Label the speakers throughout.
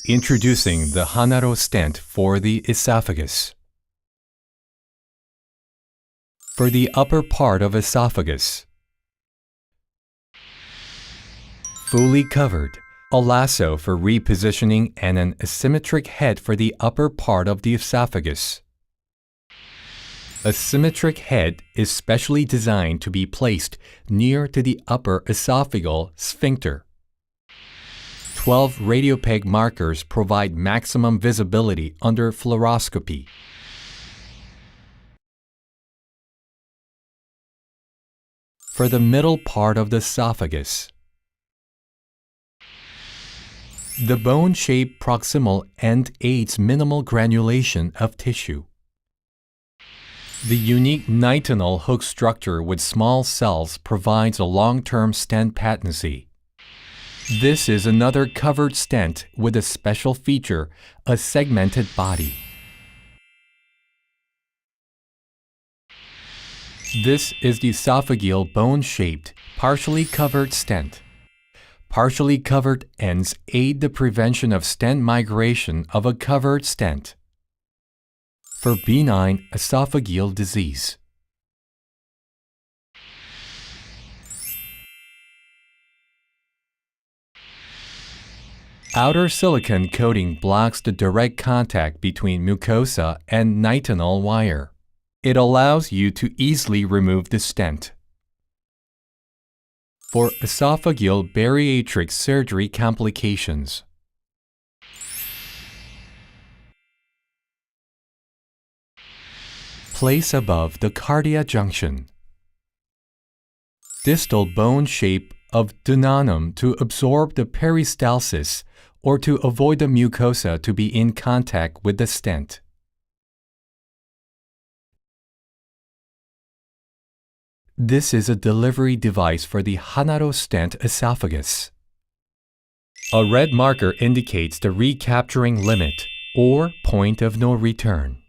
Speaker 1: Introducing the Hanaro stent for the esophagus. For the upper part of esophagus, fully covered, a lasso for repositioning and an asymmetric head for the upper part of the esophagus. A symmetric head is specially designed to be placed near to the upper esophageal sphincter. 12 radiopaque markers provide maximum visibility under fluoroscopy. For the middle part of the esophagus, the bone-shaped proximal end aids minimal granulation of tissue. The unique nitinol hook structure with small cells provides a long-term stent patency. This is another covered stent with a special feature, a segmented body. This is the esophageal bone-shaped, partially covered stent. Partially covered ends aid the prevention of stent migration of a covered stent. For benign esophageal disease. Outer silicone coating blocks the direct contact between mucosa and nitinol wire. It allows you to easily remove the stent. For esophageal bariatric surgery complications, place above the cardia junction. Distal bone shape of duodenum to absorb the peristalsis or to avoid the mucosa to be in contact with the stent. This is a delivery device for the Hanaro stent esophagus. A red marker indicates the recapturing limit or point of no return.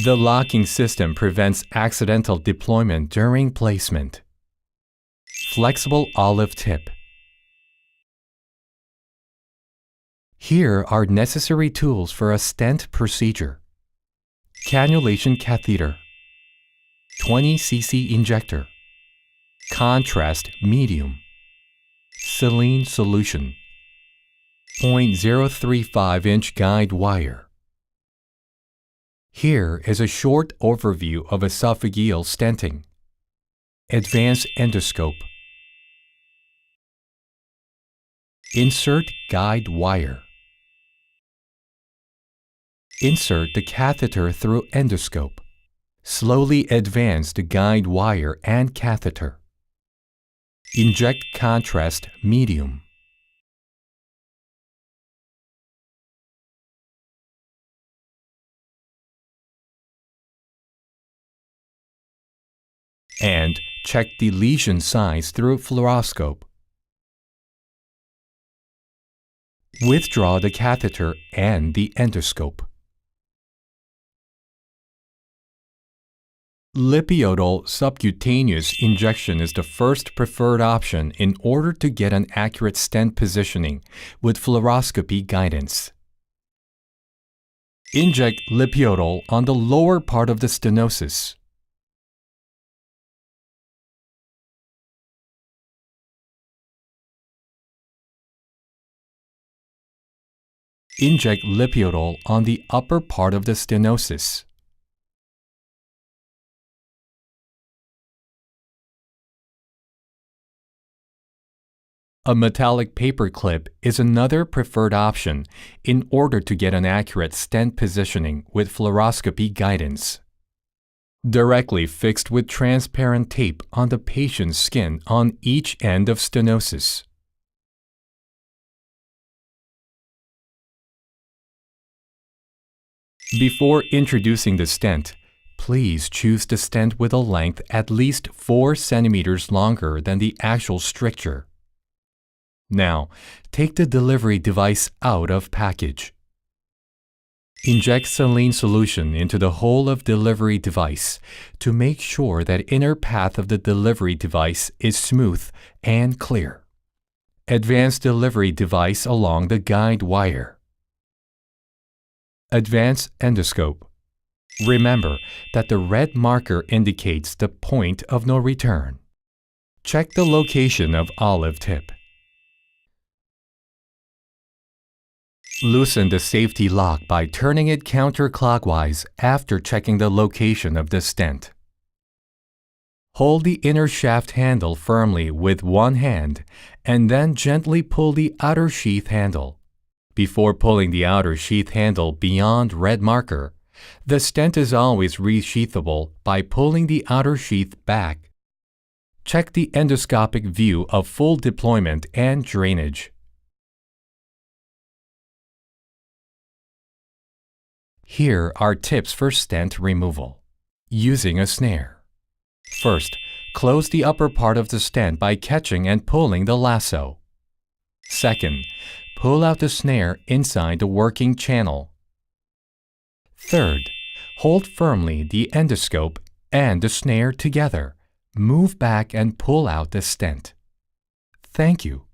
Speaker 1: The locking system prevents accidental deployment during placement. Flexible olive tip. Here are necessary tools for a stent procedure. Cannulation catheter, 20 cc injector, contrast medium, saline solution, 0.035-inch guide wire. Here is a short overview of esophageal stenting. Advanced endoscope. Insert guide wire. Insert the catheter through endoscope. Slowly advance the guide wire and catheter. Inject contrast medium. And check the lesion size through fluoroscope. Withdraw the catheter and the endoscope. Lipiodol subcutaneous injection is the first preferred option in order to get an accurate stent positioning with fluoroscopy guidance. Inject lipiodol on the lower part of the stenosis. Inject lipiodol on the upper part of the stenosis. A metallic paper clip is another preferred option in order to get an accurate stent positioning with fluoroscopy guidance. Directly fixed with transparent tape on the patient's skin on each end of stenosis. Before introducing the stent, please choose the stent with a length at least 4 centimeters longer than the actual stricture. Now, take the delivery device out of package. Inject saline solution into the hole of delivery device to make sure that inner path of the delivery device is smooth and clear. Advance delivery device along the guide wire. Advance endoscope. Remember that the red marker indicates the point of no return. Check the location of olive tip. Loosen the safety lock by turning it counterclockwise after checking the location of the stent. Hold the inner shaft handle firmly with one hand and then gently pull the outer sheath handle. Before pulling the outer sheath handle beyond red marker, the stent is always resheathable by pulling the outer sheath back. Check the endoscopic view of full deployment and drainage. Here are tips for stent removal. Using a snare. First, close the upper part of the stent by catching and pulling the lasso. Second, pull out the snare inside the working channel. Third, hold firmly the endoscope and the snare together. Move back and pull out the stent. Thank you.